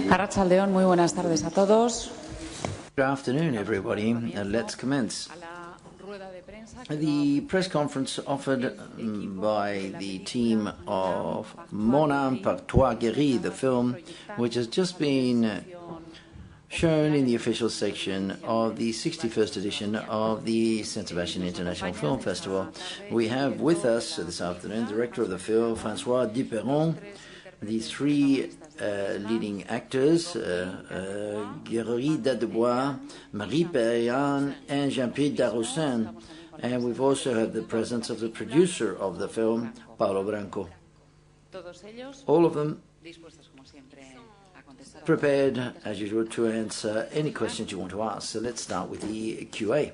Arratsaldeon, muy buenas tardes a todos. Good afternoon, everybody. Let's commence. The press conference offered by the team of Mon âme par toi Guerie, the film, which has just been shown in the official section of the 61st edition of the Saint Sebastian International Film Festival. We have with us this afternoon the director of the film, François Duperron, the three leading actors, Guerie Dadebois, Marie Perriand, and Jean-Pierre Darroussin. And we've also had the presence of the producer of the film, Paolo Branco. All of them prepared, as usual, to answer any questions you want to ask. So let's start with the QA.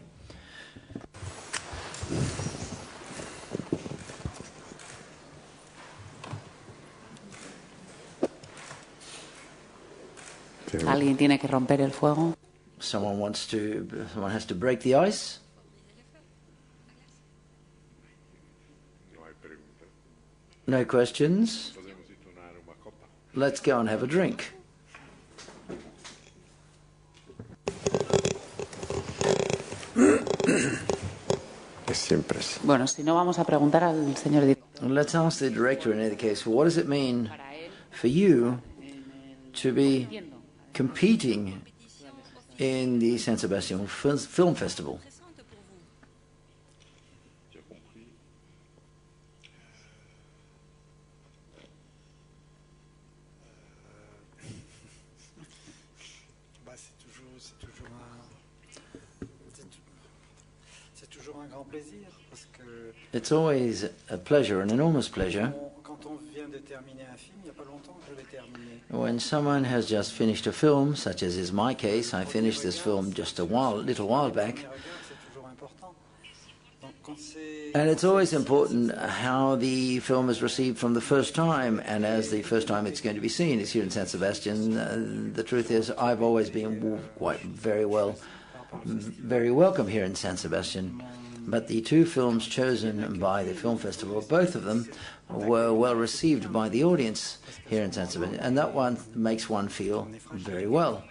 Alguien tiene que romper el fuego. Someone has to break the ice. No questions. Let's go and have a drink. Bueno, si no, vamos a preguntar al señor director. Let's ask the director in any case, what does it mean for you to be competing in the San Sebastian Film Festival? It's always a pleasure, an enormous pleasure, when someone has just finished a film, such as is my case. I finished this film just a little while back. And it's always important how the film is received from the first time, and as the first time it's going to be seen is here in San Sebastian. The truth is, I've always been very welcome here in San Sebastian. But the two films chosen by the film festival, both of them were well received by the audience here in San Sebastian, and that one makes one feel very well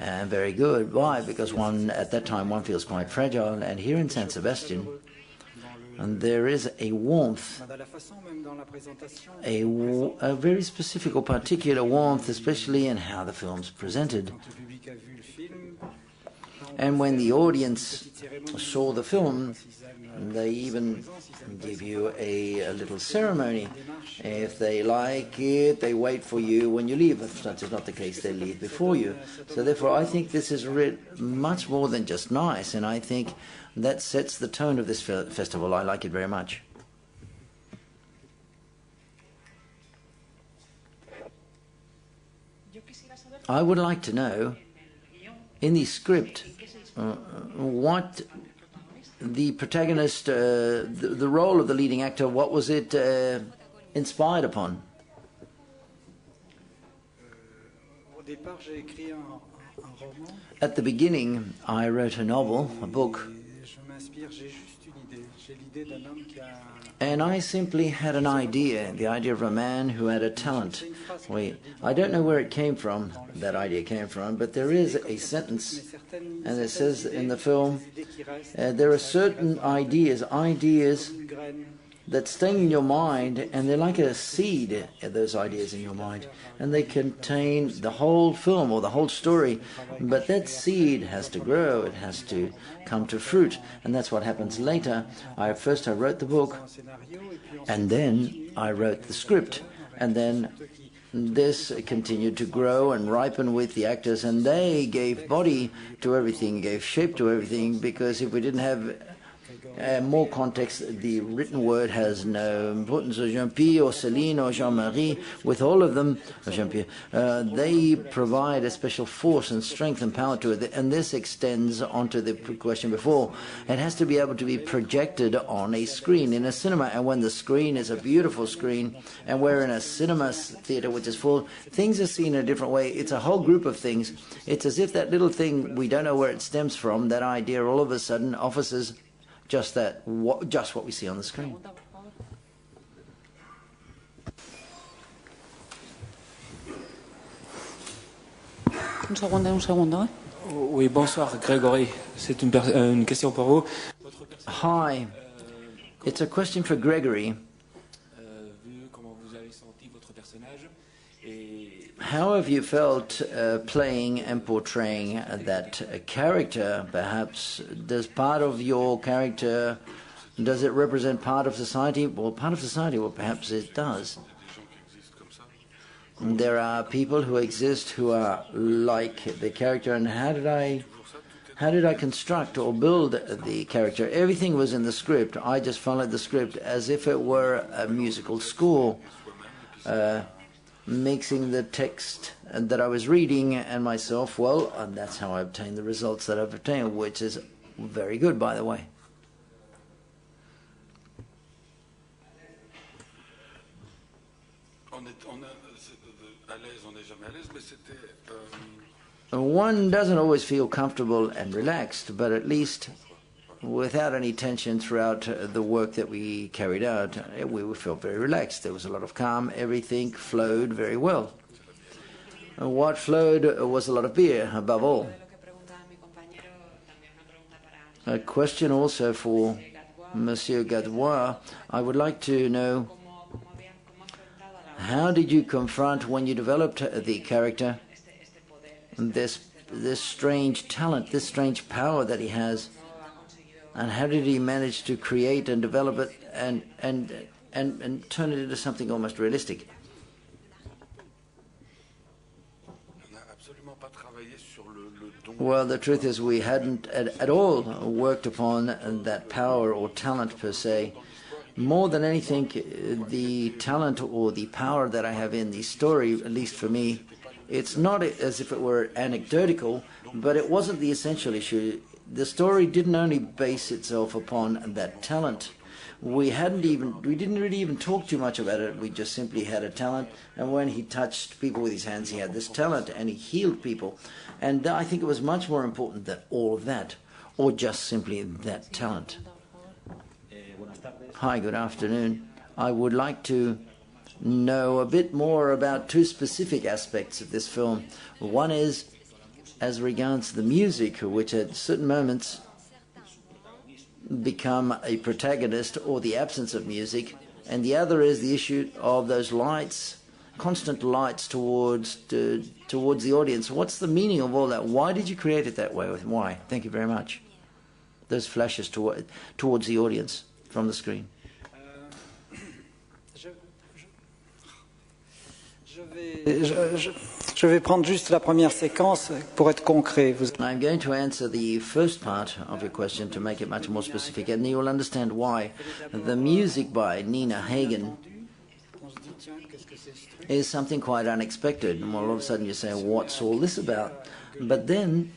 and very good. Why? Because at that time one feels quite fragile, and here in San Sebastian and there is a warmth, a very specific or particular warmth, especially in how the film's presented. And when the audience saw the film, they even give you a little ceremony. If they like it, they wait for you when you leave. If that is not the case, they leave before you. So therefore, I think this is much more than just nice, and I think that sets the tone of this festival. I like it very much. I would like to know, in the script, what the protagonist, the role of the leading actor, what was it inspired upon? At the beginning, I wrote a novel, a book, and I simply had an idea, the idea of a man who had a talent. I don't know where it came from, that idea came from, but there is a sentence, and it says in the film, there are certain ideas that stay in your mind, and they're like a seed, those ideas in your mind, and they contain the whole film or the whole story, but that seed has to grow, it has to come to fruit, and that's what happens later. First I wrote the book, and then I wrote the script, and then this continued to grow and ripen with the actors, and they gave body to everything, gave shape to everything, because if we didn't have more context, the written word has no importance. Jean-Pierre or Céline or Jean-Marie, with all of them, Jean-Pierre, they provide a special force and strength and power to it. And this extends onto the question before. It has to be able to be projected on a screen in a cinema. And when the screen is a beautiful screen, and we're in a cinema theater which is full, things are seen in a different way. It's a whole group of things. It's as if that little thing, we don't know where it stems from, that idea all of a sudden offers us just what we see on the screen. Un segundo, ¿eh? Oui, bonsoir, Grégory. C'est une question pour vous. Hi, it's a question for Gregory. Vu comment vous avez senti votre personnage et How have you felt playing and portraying that character? Perhaps does part of your character, does it represent part of society? Well, part of society, well, perhaps it does. There are people who exist who are like the character, and how did I construct or build the character? Everything was in the script. I just followed the script as if it were a musical score, mixing the text that I was reading and myself. Well, and that's how I obtained the results that I've obtained, which is very good, by the way. One doesn't always feel comfortable and relaxed, but at least without any tension throughout the work that we carried out, we felt very relaxed. There was a lot of calm. Everything flowed very well. What flowed was a lot of beer, above all. A question also for Monsieur Guerie. I would like to know, how did you confront, when you developed the character, this strange talent, this strange power that he has, and how did he manage to create and develop it and turn it into something almost realistic? Well, the truth is we hadn't at all worked upon that power or talent per se. More than anything, the talent or the power that I have in the story, at least for me, it's not as if it were anecdotal, but it wasn't the essential issue. The story didn't only base itself upon that talent. We didn't really even talk too much about it. We just simply had a talent, and when he touched people with his hands, he had this talent, and he healed people. And I think it was much more important than all of that, or just simply that talent. Hi, good afternoon. I would like to know a bit more about two specific aspects of this film. One is as regards the music, which at certain moments become a protagonist, or the absence of music, and the other is the issue of those lights, constant lights towards the audience. What's the meaning of all that? Why did you create it that way? Why? Thank you very much. Those flashes towards the audience from the screen. Je vais prendre juste la première séquence pour être concret. I'm going to answer the first part of your question to make it much more specific, and you will understand why. The music by Nina Hagen is something quite unexpected. And all of a sudden you say, what's all this about? But then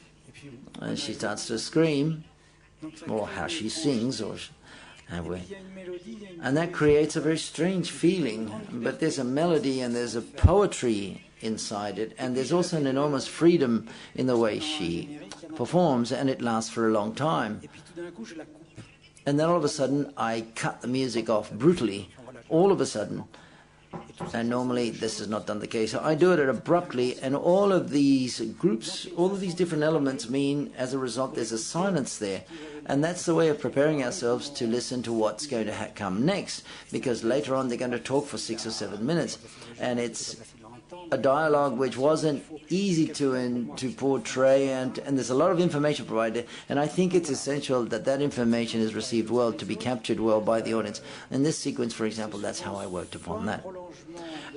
she starts to scream, or how she sings, and that creates a very strange feeling. But there's a melody and there's a poetry inside it, and there's also an enormous freedom in the way she performs, and it lasts for a long time. And then all of a sudden I cut the music off brutally, all of a sudden. And normally this is not done the case. I do it abruptly, and all of these groups, all of these different elements mean, as a result, there's a silence there. And that's the way of preparing ourselves to listen to what's going to come next, because later on they're going to talk for 6 or 7 minutes. And it's a dialogue which wasn't easy to portray, and there's a lot of information provided, and I think it's essential that that information is received well, to be captured well by the audience. In this sequence, for example, that's how I worked upon that.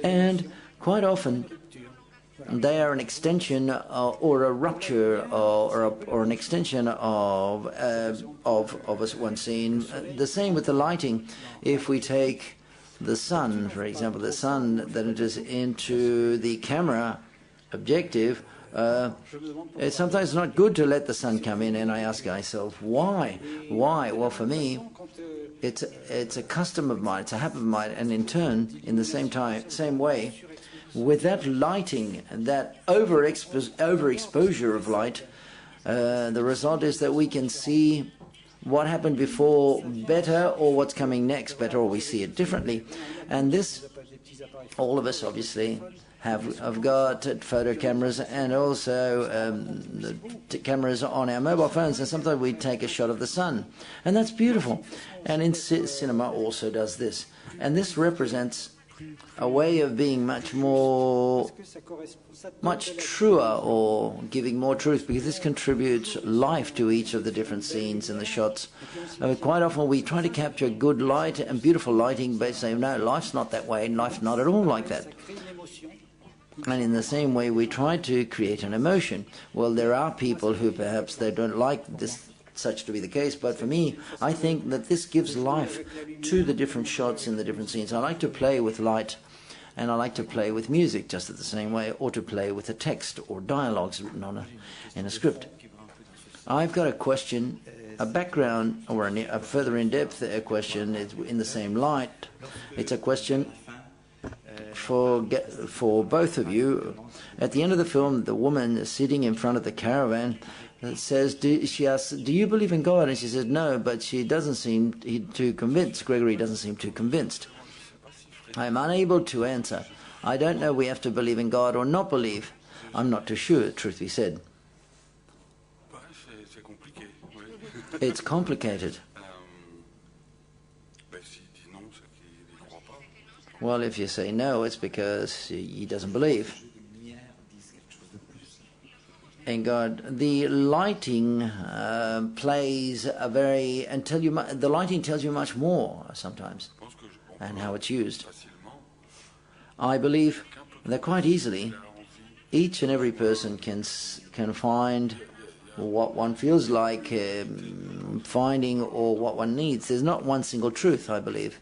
And quite often they are an extension or a rupture or an extension of one scene. The same with the lighting. If we take the sun, for example, the sun that enters into the camera objective, it's sometimes not good to let the sun come in, and I ask myself, why? Why? Well, for me, it's a custom of mine, it's a habit of mine, and in turn, in the same way, with that lighting, that overexposure of light, the result is that we can see what happened before better, or what's coming next better, or we see it differently. And this, all of us obviously have got photo cameras and also cameras on our mobile phones, and sometimes we take a shot of the sun, and that's beautiful. And in cinema also does this, and this represents a way of being much truer, or giving more truth, because this contributes life to each of the different scenes and the shots. Quite often we try to capture good light and beautiful lighting, but say, no, life's not that way, and life's not at all like that. And in the same way, we try to create an emotion. Well, there are people who perhaps they don't like this such to be the case, but for me, I think that this gives life to the different shots in the different scenes. I like to play with light, and I like to play with music just at the same way, or to play with a text or dialogues written in a script. I've got a question, a background, or a further in-depth question in the same light. It's a question for both of you. At the end of the film, the woman sitting in front of the caravan says, she asks, do you believe in God? And she says, no, but she doesn't seem too convinced. Guerie doesn't seem too convinced. I'm unable to answer. I don't know we have to believe in God or not believe. I'm not too sure, truth be said. It's complicated. Well, if you say no, it's because he doesn't believe in God. The lighting plays a very, and the lighting tells you much more sometimes, and how it's used. I believe that quite easily, each and every person can find what one feels like finding, or what one needs. There's not one single truth, I believe.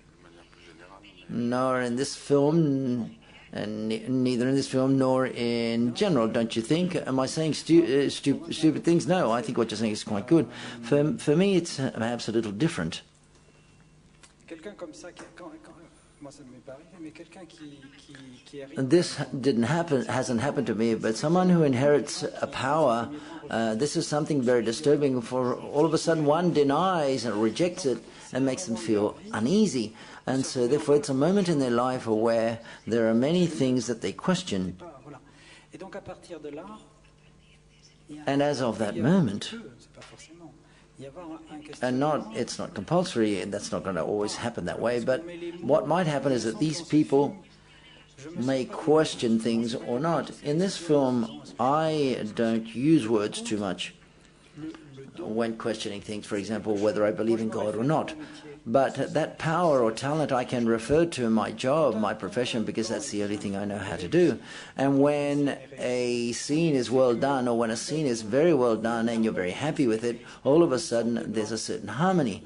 Nor in this film, and neither in this film nor in general, don't you think? Am I saying stupid things? No, I think what you're saying is quite good. For me, it's perhaps a little different. This hasn't happened to me, but someone who inherits a power, this is something very disturbing. For all of a sudden, one denies and rejects it, and makes them feel uneasy. And so therefore it's a moment in their life where there are many things that they question. And as of that moment, and it's not compulsory, and that's not going to always happen that way, but what might happen is that these people may question things or not. In this film, I don't use words too much when questioning things, for example, whether I believe in God or not. But that power or talent I can refer to in my job, my profession, because that's the only thing I know how to do. And when a scene is well done, or when a scene is very well done and you're very happy with it, all of a sudden there's a certain harmony.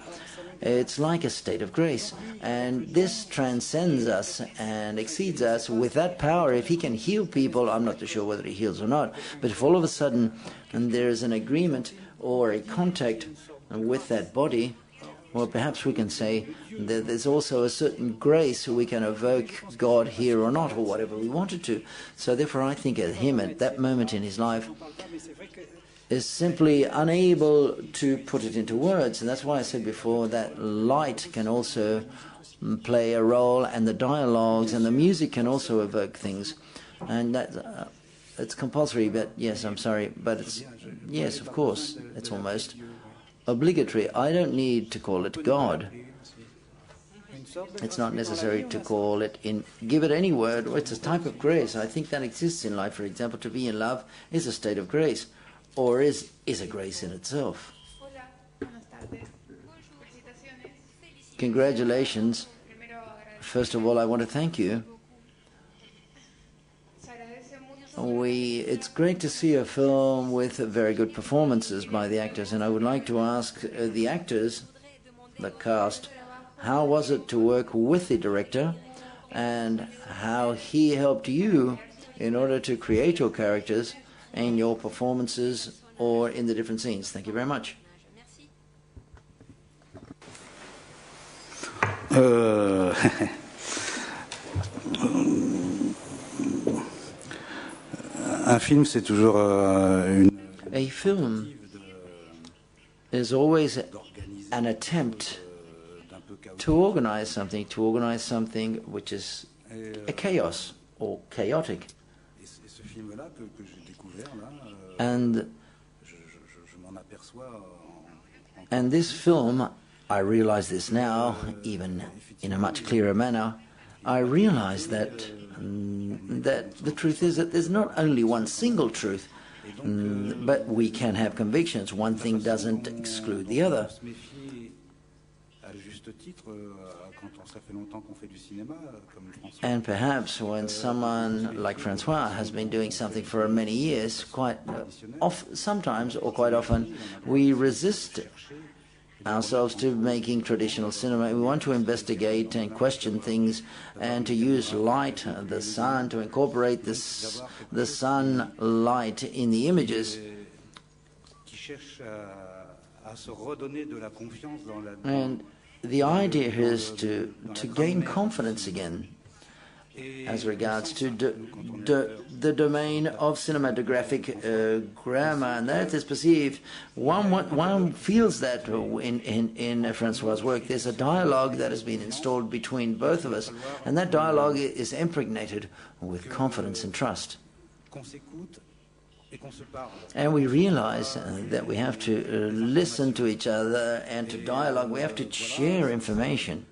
It's like a state of grace. And this transcends us and exceeds us with that power. If he can heal people, I'm not too sure whether he heals or not, but if all of a sudden there's an agreement or a contact with that body, well, perhaps we can say that there's also a certain grace we can evoke God here or not, or whatever we wanted to. So therefore I think of him at that moment in his life is simply unable to put it into words. And that's why I said before that light can also play a role, and the dialogues and the music can also evoke things. And that it's compulsory, but yes, I'm sorry, but it's, yes, of course, it's almost obligatory. I don't need to call it God. It's not necessary to call it give it any word. It's a type of grace. I think that exists in life. For example, to be in love is a state of grace, or is a grace in itself. Congratulations. First of all, I want to thank you. It's great to see a film with very good performances by the actors, and I would like to ask the actors, the cast, how was it to work with the director, and how he helped you in order to create your characters in your performances or in the different scenes. Thank you very much. Un film, c'est toujours A film is always an attempt to organize something which is a chaos or chaotic. And this film, I realize this now, even in a much clearer manner, I realize that the truth is that there's not only one single truth, but we can have convictions. One thing doesn't exclude the other. And perhaps when someone like Francois has been doing something for many years, sometimes or quite often, we resist ourselves to making traditional cinema. We want to investigate and question things and to use light, the sun, to incorporate the sunlight in the images. And the idea is to gain confidence again as regards to the domain of cinematographic grammar, and that is perceived. One feels that in Francois' work there's a dialogue that has been installed between both of us, and that dialogue is impregnated with confidence and trust. And we realize that we have to listen to each other and to dialogue. We have to share information.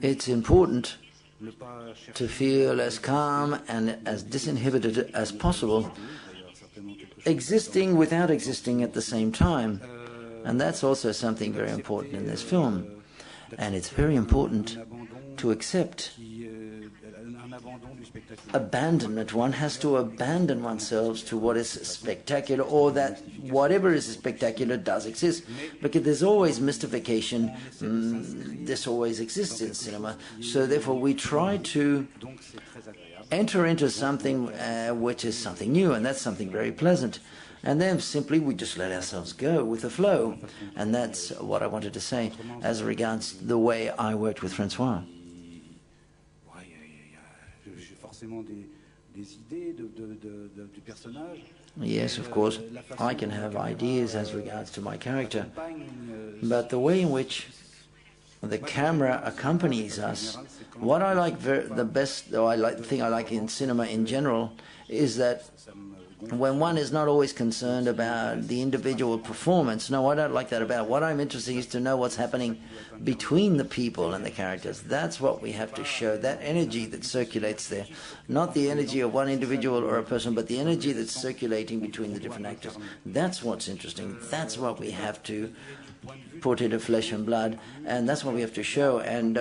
It's important to feel as calm and as disinhibited as possible, existing without existing at the same time. And that's also something very important in this film. And it's very important to accept abandonment. One has to abandon oneself to what is spectacular, or that whatever is spectacular does exist, because there's always mystification. This always exists in cinema. So therefore we try to enter into something which is something new, and that's something very pleasant. And then simply we just let ourselves go with the flow. And that's what I wanted to say as regards the way I worked with Francois. Yes, of course, I can have ideas as regards to my character, but the way in which the camera accompanies us, what I like the best, or the thing I like in cinema in general, is that when one is not always concerned about the individual performance. No, I don't like that about. What I'm interested in is to know what's happening between the people and the characters. That's what we have to show, that energy that circulates there. Not the energy of one individual or a person, but the energy that's circulating between the different actors. That's what's interesting. That's what we have to put into flesh and blood, and that's what we have to show. And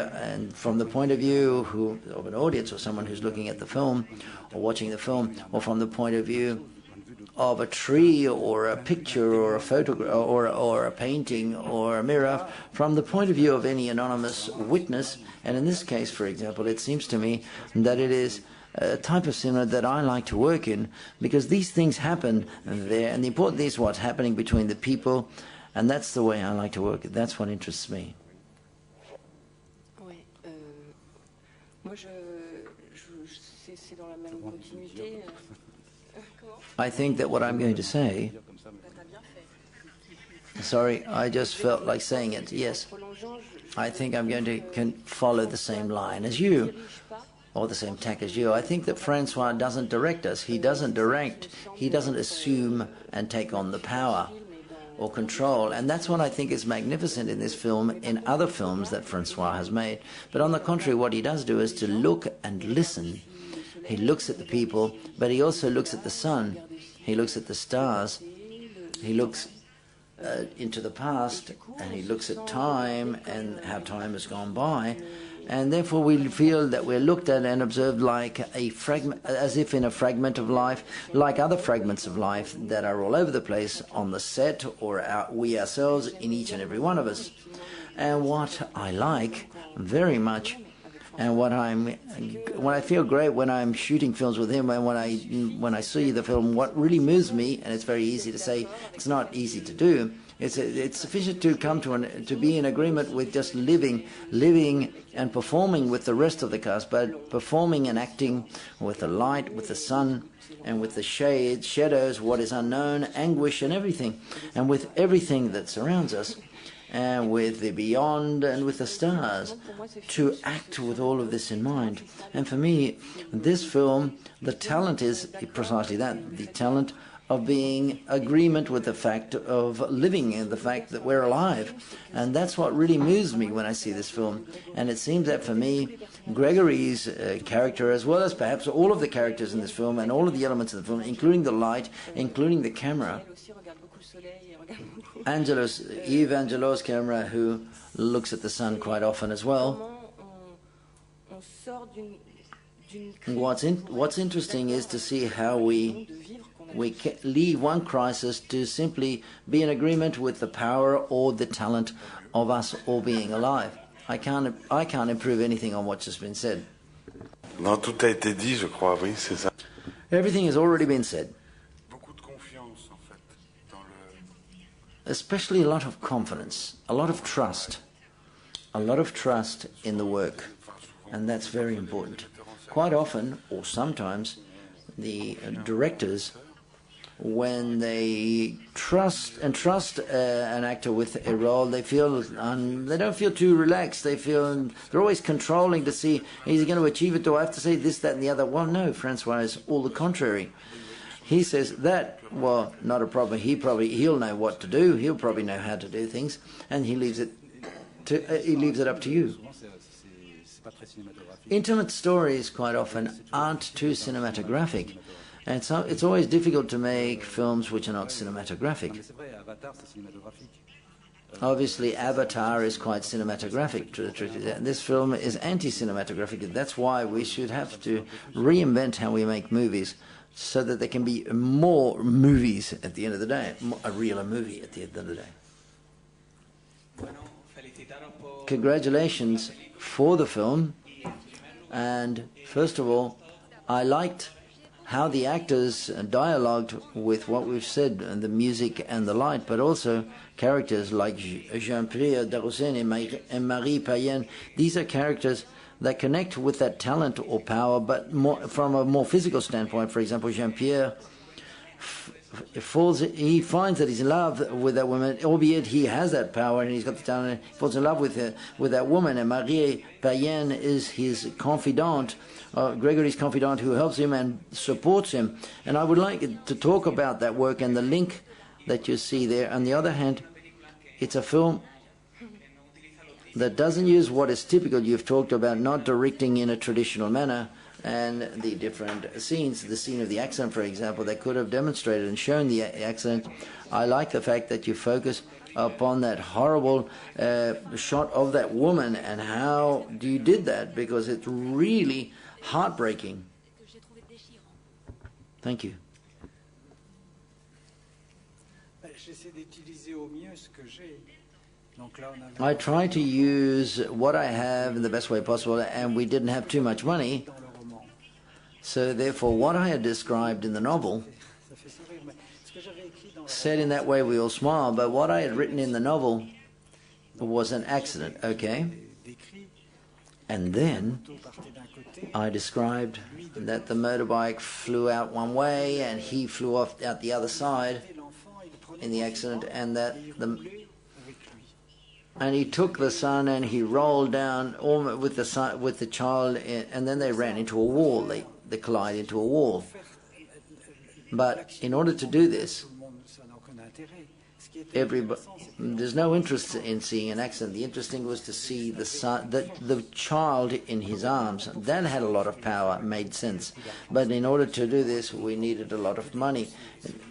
from the point of view of an audience or someone who's looking at the film or watching the film, or from the point of view of a tree or a picture or a photograph or a painting or a mirror, from the point of view of any anonymous witness. And in this case, for example, it seems to me that it is a type of cinema that I like to work in, because these things happen there, and the important thing is what's happening between the people. And that's the way I like to work. That's what interests me. I think that what I'm going to say... Sorry, I just felt like saying it. Yes. I think I'm going to follow the same line as you, or the same tack as you. I think that Francois doesn't direct us. He doesn't direct. He doesn't assume and take on the power or control. And that's what I think is magnificent in this film, in other films that Francois has made. But on the contrary, what he does do is to look and listen. He looks at the people, but he also looks at the sun. He looks at the stars. He looks into the past, and he looks at time and how time has gone by. And therefore we feel that we're looked at and observed like a fragment, as if in a fragment of life, like other fragments of life that are all over the place on the set, or we ourselves in each and every one of us. And what I like very much, and what I feel great when I'm shooting films with him, and when I see the film, what really moves me, and it's very easy to say, it's not easy to do, It's sufficient to come to be in agreement with just living and performing with the rest of the cast, but performing and acting with the light, with the sun, and with the shades, shadows, what is unknown, anguish, and everything, and with everything that surrounds us, and with the beyond and with the stars, to act with all of this in mind. And for me, this film, the talent is precisely that, the talent of being agreement with the fact of living and the fact that we're alive. And that's what really moves me when I see this film. And it seems that for me, Guerie's character, as well as perhaps all of the characters in this film and all of the elements of the film, including the light, including the camera, Yves Angelo's camera, who looks at the sun quite often as well. What's interesting is to see how we leave one crisis to simply be in agreement with the power or the talent of us all being alive. I can't improve anything on what's just been said. Non, tout a été dit, je crois, oui, c'est ça. Everything has already been said. Beaucoup de confiance, en fait, dans le... Especially a lot of confidence, a lot of trust in the work, and that's very important. Quite often, or sometimes, the directors, when they trust an actor with a role, they don't feel too relaxed. They're always controlling to see, is he going to achieve it? Do I have to say this, that, and the other? Well, no, Francois is all the contrary. He says that, well, not a problem. He'll know what to do. He'll probably know how to do things, and he leaves it up to you. Intimate stories quite often aren't too cinematographic. And so it's always difficult to make films which are not cinematographic. Obviously, Avatar is quite cinematographic. This film is anti-cinematographic. That's why we should have to reinvent how we make movies so that there can be more movies at the end of the day, a realer movie at the end of the day. Congratulations for the film. And first of all, I liked how the actors dialogued with what we've said, and the music and the light, but also characters like Jean-Pierre Darroussin and Marie Payen. These are characters that connect with that talent or power, but from a more physical standpoint. For example, Jean-Pierre, he finds that he's in love with that woman, albeit he has that power and he's got the talent. He falls in love with that woman, and Marie Payen is his confidant, Gregorie's confidant, who helps him and supports him. And I would like to talk about that work and the link that you see there. On the other hand, it's a film that doesn't use what is typical. You've talked about not directing in a traditional manner, and the different scenes, the scene of the accident, for example, that could have demonstrated and shown the accident. I like the fact that you focus upon that horrible shot of that woman and how you did that, because it's really heartbreaking. Thank you. I try to use what I have in the best way possible, and we didn't have too much money. So therefore, what I had described in the novel, said in that way we all smile, but what I had written in the novel was an accident, okay? And then I described that the motorbike flew out one way and he flew off out the other side in the accident, and that and he took the son and he rolled down with the child, and then they ran into a wall. They collided into a wall. But in order to do this, there's no interest in seeing an accident. The interesting was to see the child in his arms. That had a lot of power, made sense. But in order to do this, we needed a lot of money.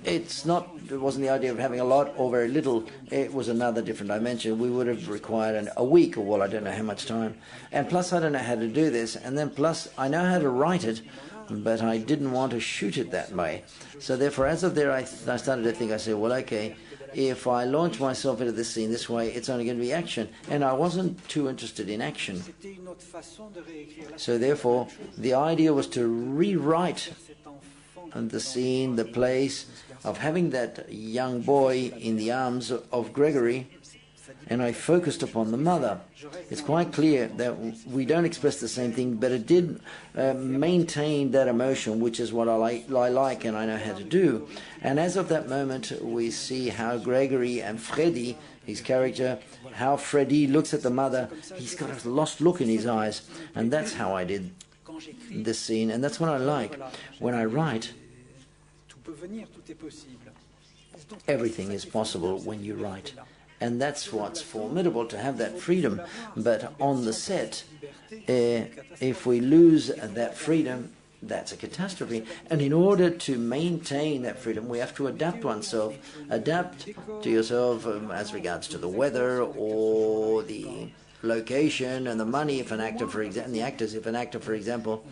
It wasn't the idea of having a lot or very little. It was another different dimension. We would have required a week, or well, I don't know how much time. And plus, I don't know how to do this. And then plus, I know how to write it, but I didn't want to shoot it that way. So therefore, as of there, I started to think, I said, well, okay, if I launch myself into this scene this way, it's only going to be action. And I wasn't too interested in action. So therefore, the idea was to rewrite the scene, the place, of having that young boy in the arms of Guerie, and I focused upon the mother. It's quite clear that we don't express the same thing, but it did maintain that emotion, which is what I like and I know how to do. And as of that moment, we see how Gregory and Freddy, his character, how Freddy looks at the mother. He's got a lost look in his eyes, and that's how I did this scene, and that's what I like. When I write, everything is possible when you write. And that's what's formidable, to have that freedom. But on the set, if we lose that freedom, that's a catastrophe. And in order to maintain that freedom, we have to adapt oneself. Adapt to yourself as regards to the weather or the location and the money, if an actor, for example, and the actors, if an actor, for example,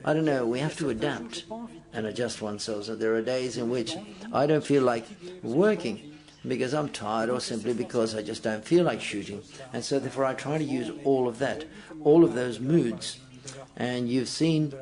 I don't know, we have to adapt and adjust oneself. So there are days in which I don't feel like working because I'm tired, or simply because I just don't feel like shooting. And so therefore I try to use all of that, all of those moods. And you've seen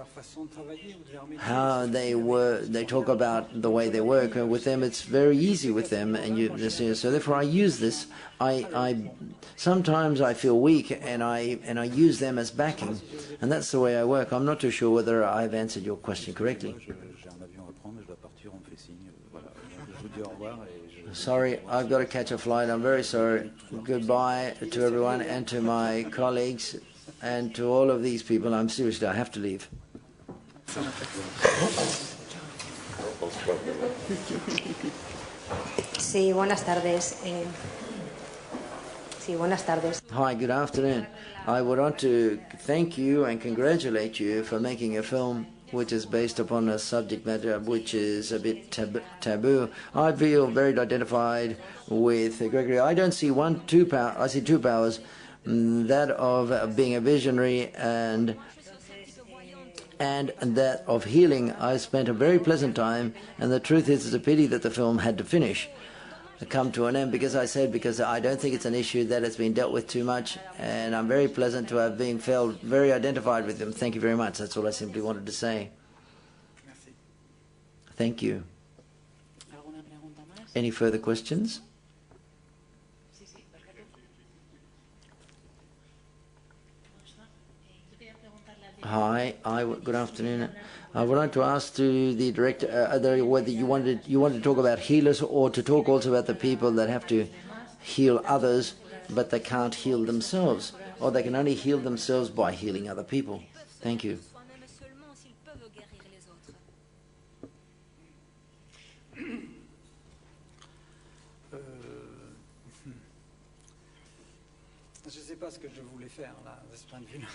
how they talk about the way they work. With them, it's very easy with them. And so therefore I use this. I sometimes I feel weak, and I use them as backing. And that's the way I work. I'm not too sure whether I've answered your question correctly. Sorry, I've got to catch a flight. I'm very sorry. Goodbye to everyone and to my colleagues and to all of these people. I'm seriously, I have to leave. Sí, buenas tardes. Sí, buenas tardes. Hi, good afternoon. I would want to thank you and congratulate you for making a film which is based upon a subject matter which is a bit taboo. I feel very identified with Gregory. I don't see two powers. I see two powers, that of being a visionary and that of healing. I spent a very pleasant time, and the truth is, it's a pity that the film had to come to an end, because I don't think it's an issue that has been dealt with too much, and I'm very pleasant to have felt very identified with them. Thank you very much. That's all I simply wanted to say. Thank you. Any further questions? Hi, good afternoon. I would like to ask to the director whether you wanted to talk about healers, or to talk also about the people that have to heal others, but they can't heal themselves, or they can only heal themselves by healing other people. Thank you.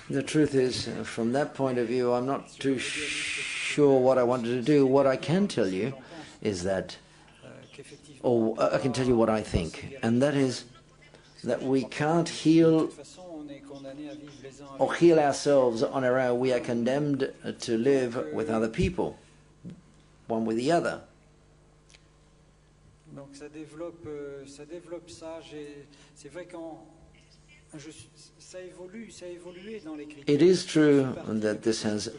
The truth is, from that point of view, I'm not too sure what I wanted to do. What I can tell you is that, or I can tell you what I think, and that is that we can't heal or heal ourselves on our own. We are condemned to live with other people, one with the other. Donc ça développe ça. C'est vrai It is true that this has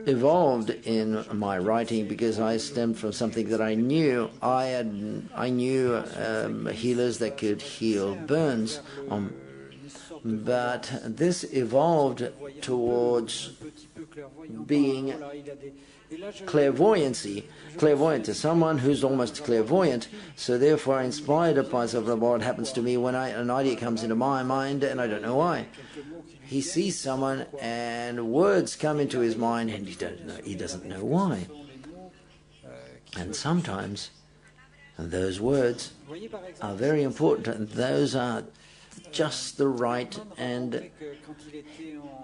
evolved in my writing, because I stemmed from something that I knew. I knew healers that could heal burns, but this evolved towards being clairvoyant, to someone who's almost clairvoyant. So therefore, inspired by myself of what happens to me when an idea comes into my mind, and I don't know why. He sees someone and words come into his mind, and he doesn't know why. And sometimes those words are very important, and those are just the right and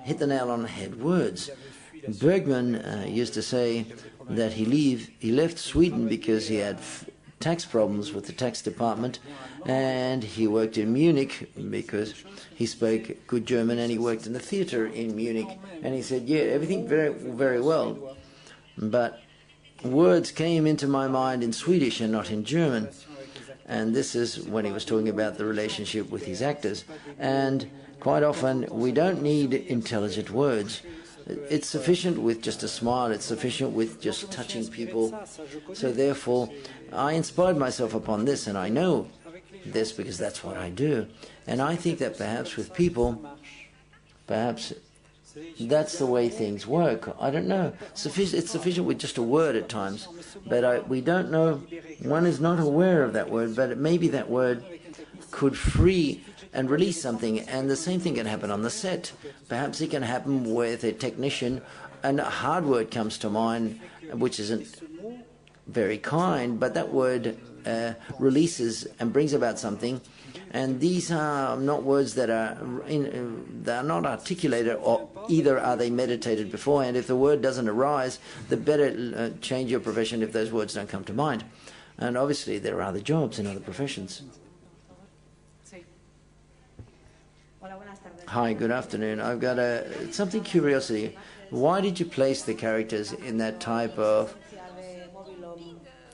hit the nail on the head words. Bergman used to say that he left Sweden because he had tax problems with the tax department, and he worked in Munich because he spoke good German, and he worked in the theater in Munich. And he said, yeah, everything very, very well, but words came into my mind in Swedish and not in German. And this is when he was talking about the relationship with his actors. And quite often we don't need intelligent words. it's sufficient with just a smile, it's sufficient with just touching people. So therefore, I inspired myself upon this, and I know this because that's what I do. And I think that perhaps with people, perhaps that's the way things work. I don't know. It's sufficient with just a word at times, but we don't know. One is not aware of that word, but maybe that word could free and release something, and the same thing can happen on the set. Perhaps it can happen with a technician, and a hard word comes to mind, which isn't very kind, but that word releases and brings about something. And these are not words that are not articulated, or either are they meditated beforehand. If the word doesn't arise, the better change your profession if those words don't come to mind. And obviously there are other jobs in other professions. Hi, good afternoon. I've got something curiosity. Why did you place the characters in that type of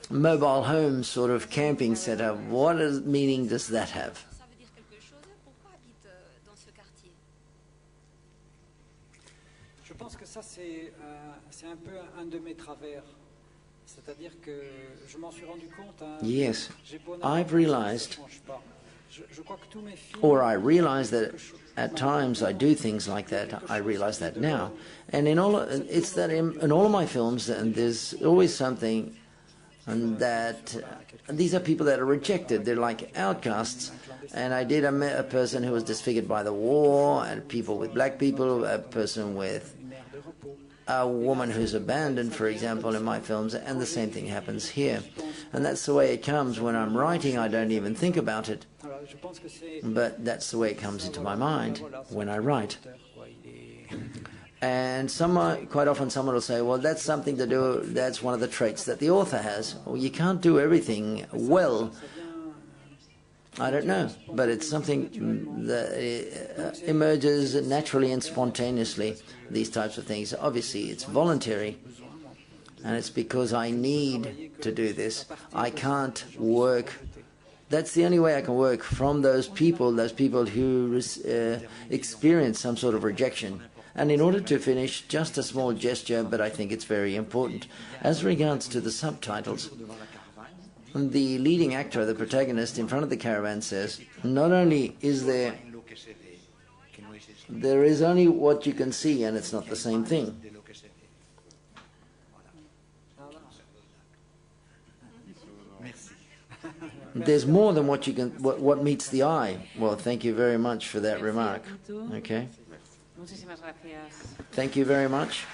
mobile home sort of camping setup? What meaning does that have? Je pense que ça, c'est un peu un de mes travers. C'est-à-dire que je m'en suis rendu compte. Yes, I've realized, or I realize that at times I do things like that. I realize that now. And in all of my films, and there's always something, and that these are people that are rejected. They're like outcasts. And I did a person who was disfigured by the war, and people with black people, a person with a woman who's abandoned, for example, in my films, and the same thing happens here. And that's the way it comes. When I'm writing, I don't even think about it. But that's the way it comes into my mind when I write. And quite often someone will say, well, that's something to do, that's one of the traits that the author has. Well, you can't do everything well. I don't know, but it's something that emerges naturally and spontaneously, these types of things. Obviously, it's voluntary, and it's because I need to do this. I can't work. That's the only way I can work from those people who experience some sort of rejection. And in order to finish, just a small gesture, but I think it's very important. As regards to the subtitles, the leading actor, the protagonist, in front of the caravan says, not only is there is only what you can see, and it's not the same thing. There's more than what meets the eye. Well, thank you very much for that remark. Okay. Thank you very much.